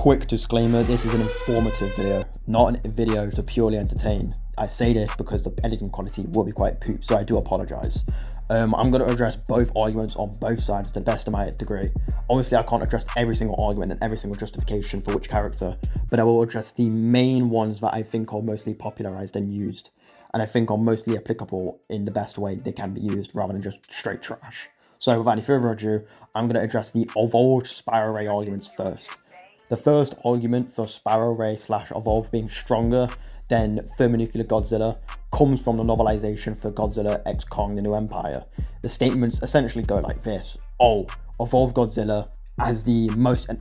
Quick disclaimer, this is an informative video, not a video to purely entertain. I say this because the editing quality will be quite poop, so I do apologise. I'm going to address both arguments on both sides to the best of my degree. Obviously, I can't address every single argument and every single justification for which character, but I will address the main ones that I think are mostly popularised and used, and I think are mostly applicable in the best way they can be used, rather than just straight trash. So without any further ado, I'm going to address the evolved Spiral Ray arguments first. The first argument for Spiral Ray / Evolve being stronger than Thermonuclear Godzilla comes from the novelization for Godzilla x Kong: The New Empire. The statements essentially go like this: oh, Evolved Godzilla has the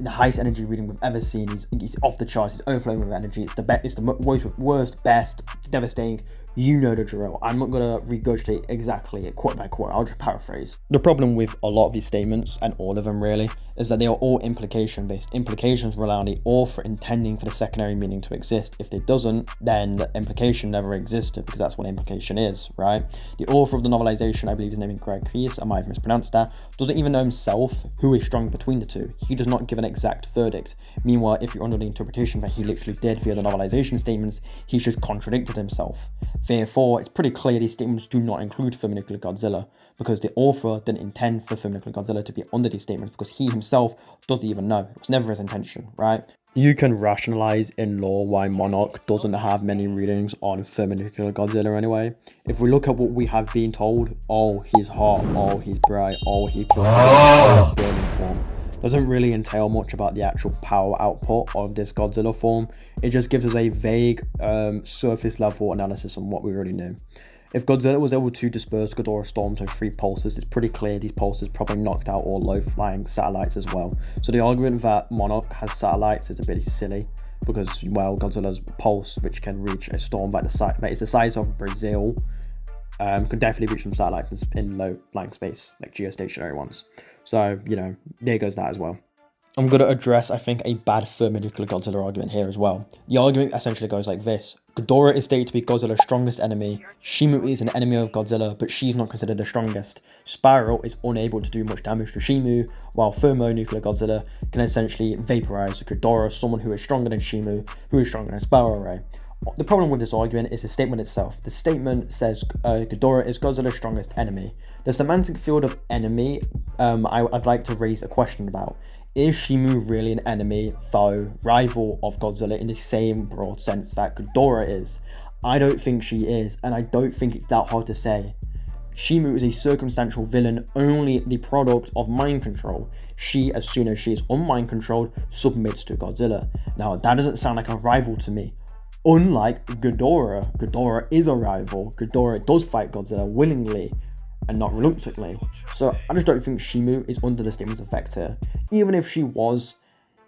highest energy reading we've ever seen. He's off the charts. He's overflowing with energy. It's the worst, best, devastating. You know the drill. I'm not going to regurgitate exactly quote by quote. I'll just paraphrase. The problem with a lot of these statements, and all of them really, is that they are all implication based. Implications rely on the author intending for the secondary meaning to exist. If it doesn't, then the implication never existed, because that's what implication is, right? The author of the novelization, I believe his name is Greg Keys, I might have mispronounced that, doesn't even know himself who is strong between the two. He does not give an exact verdict. Meanwhile, if you're under the interpretation that he literally did via the novelization statements, he's just contradicted himself. Therefore, it's pretty clear these statements do not include Thermonuclear Godzilla, because the author didn't intend for Thermonuclear Godzilla to be under these statements, because he himself doesn't even know. It was never his intention, right? You can rationalize in law why Monarch doesn't have many readings on Thermonuclear Godzilla anyway. If we look at what we have been told, oh, he's hot, oh, he's bright, oh, he killed his burning form, doesn't really entail much about the actual power output of this Godzilla form. It just gives us a vague surface level analysis on what we already knew. If Godzilla was able to disperse Ghidorah storms with 3 pulses, it's pretty clear these pulses probably knocked out all low-flying satellites as well. So the argument that Monarch has satellites is a bit silly, because, well, Godzilla's pulse, which can reach a storm that is the size of Brazil, could definitely reach some satellites in low-flying space, like geostationary ones. So, you know, there goes that as well. I'm going to address, I think, a bad Thermonuclear Godzilla argument here as well. The argument essentially goes like this: Ghidorah is stated to be Godzilla's strongest enemy. Shimu is an enemy of Godzilla, but she's not considered the strongest. Spiral is unable to do much damage to Shimu, while Thermonuclear Godzilla can essentially vaporize Ghidorah, someone who is stronger than Shimu, who is stronger than Spiral Ray. The problem with this argument is the statement itself. The statement says Ghidorah is Godzilla's strongest enemy. The semantic field of enemy, I'd like to raise a question about. Is Shimu really an enemy, foe, rival of Godzilla in the same broad sense that Ghidorah is? I don't think she is, and I don't think it's that hard to say. Shimu is a circumstantial villain, only the product of mind control. She, as soon as she is unmind controlled, submits to Godzilla. Now, that doesn't sound like a rival to me. Unlike Ghidorah, Ghidorah is a rival. Ghidorah does fight Godzilla willingly and not reluctantly. So I just don't think Shimu is under the statement's effect here. Even if she was,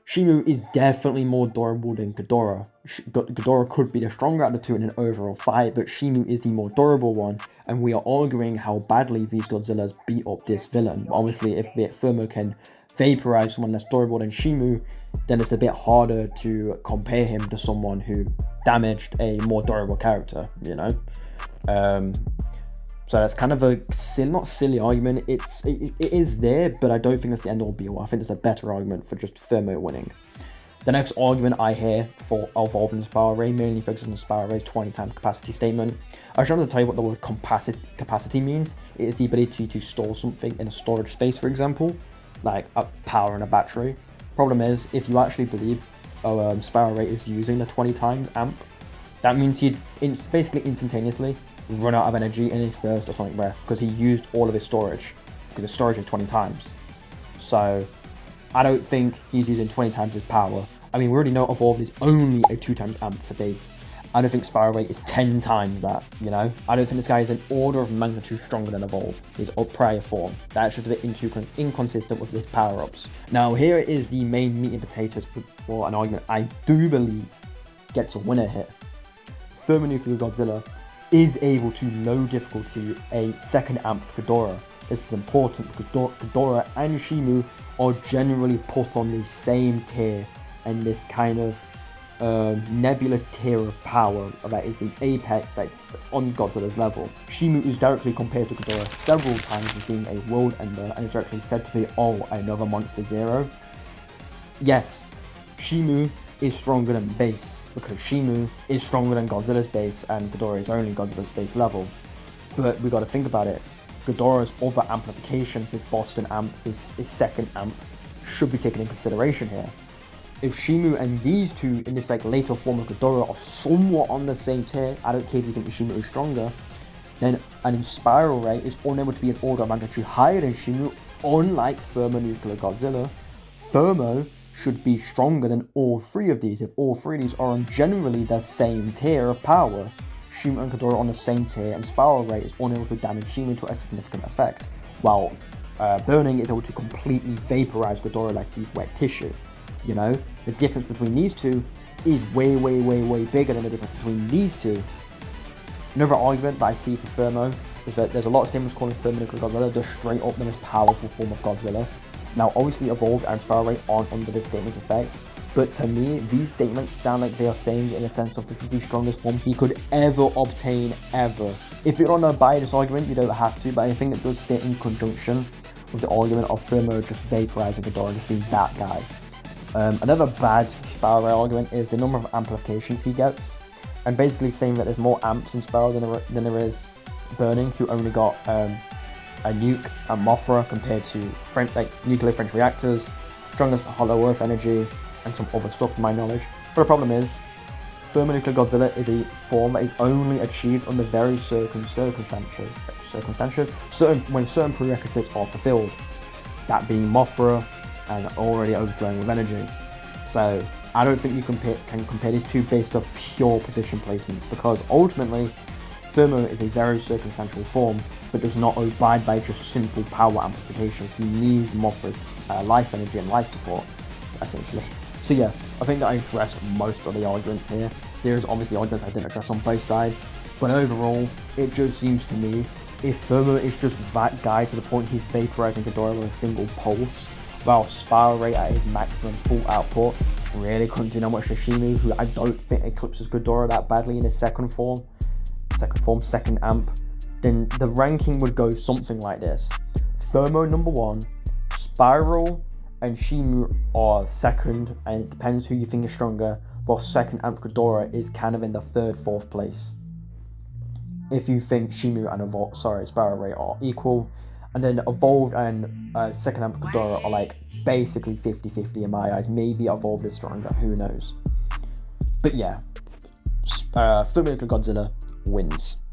Shimu is definitely more durable than Ghidorah. Ghidorah could be the stronger of the two in an overall fight, but Shimu is the more durable one, and we are arguing how badly these Godzillas beat up this villain. Obviously, if Thermo can vaporize someone less durable than Shimu, then it's a bit harder to compare him to someone who damaged a more durable character, you know? So that's kind of a not silly argument. It is there, but I don't think that's the end all be all. I think there's a better argument for just Thermo winning. The next argument I hear for evolving the Spiral Ray mainly focuses on the Spiral Ray's 20 times capacity statement. I was trying to tell you what the word capacity means. It is the ability to store something in a storage space, for example, like a power in a battery. Problem is, if you actually believe Spiral Ray is using the 20 times amp, that means he'd basically instantaneously run out of energy in his first atomic breath, because he used all of his storage, because his storage is 20 times. So I don't think he's using 20 times his power. I mean, we already know Evolved is only a 2 times amp to base. I don't think Spiral Ray is 10 times that, you know? I don't think this guy is an order of magnitude stronger than Evolved. His prior form. That's just a bit inconsistent with his power-ups. Now, here is the main meat and potatoes for an argument I do believe gets a winner here. Thermonuclear Godzilla is able to low difficulty a second amp Ghidorah. This is important because Ghidorah and Shimu are generally put on the same tier, and this kind of nebulous tier of power that is the apex that's on Godzilla's level. Shimu is directly compared to Ghidorah several times as being a world ender, and is directly said to be, oh, another Monster Zero. Yes, Shimu is stronger than base, because Shimu is stronger than Godzilla's base, and Ghidorah is only Godzilla's base level. But we got to think about it. Ghidorah's other amplifications, his Boston amp, his second amp, should be taken in consideration here. If Shimu and these two in this like later form of Ghidorah are somewhat on the same tier, I don't care if you think Shimu is stronger, then an Spiral Ray is unable to be an order of magnitude higher than Shimu, unlike Thermonuclear Godzilla. Thermo should be stronger than all three of these if all three of these are on generally the same tier of power. Shimu and Ghidorah on the same tier, and Spiral Ray is unable to damage Shimu to a significant effect, while Burning is able to completely vaporize Ghidorah like he's wet tissue. You know, the difference between these two is way bigger than the difference between these two. Another argument that I see for Thermo is that there's a lot of statements calling Thermonuclear Godzilla the straight up the most powerful form of Godzilla. Now, obviously, Evolved and Spiral Ray aren't under this statement's effects, but to me, these statements sound like they are saying in a sense of this is the strongest form he could ever obtain, ever. If you don't want to buy this argument, you don't have to, but I think it does fit in conjunction with the argument of Thermo just vaporizing Ghidorah, just being that guy. Another bad Spiral Ray argument is the number of amplifications he gets, and basically saying that there's more amps in Spiral than there is Burning, who only got a nuke and Mothra compared to nuclear French reactors, strongest hollow earth energy, and some other stuff to my knowledge. But the problem is, Thermonuclear Godzilla is a form that is only achieved under very certain circumstances, when certain prerequisites are fulfilled, that being Mothra and already overflowing with energy. So I don't think you can compare these two based off pure position placements, because ultimately Thermo is a very circumstantial form that does not abide by just simple power amplifications. He needs Mothra's life energy and life support, essentially. So yeah, I think that I addressed most of the arguments here. There's obviously arguments I didn't address on both sides, but overall, it just seems to me, if Thermo is just that guy to the point he's vaporizing Ghidorah with a single pulse, while Spiral Ray at his maximum full output really couldn't do that much to Shimu, who I don't think eclipses Ghidorah that badly in his second amp, then the ranking would go something like this. Thermo number 1, Spiral and Shimu are second, and it depends who you think is stronger, while second amp Ghidorah is kind of in the third, fourth place. If you think Shimu and Spiral Ray are equal, and then Evolved and second amp Ghidorah are like basically 50-50 in my eyes. Maybe Evolved is stronger, who knows. But yeah, Thermonuclear Godzilla wins.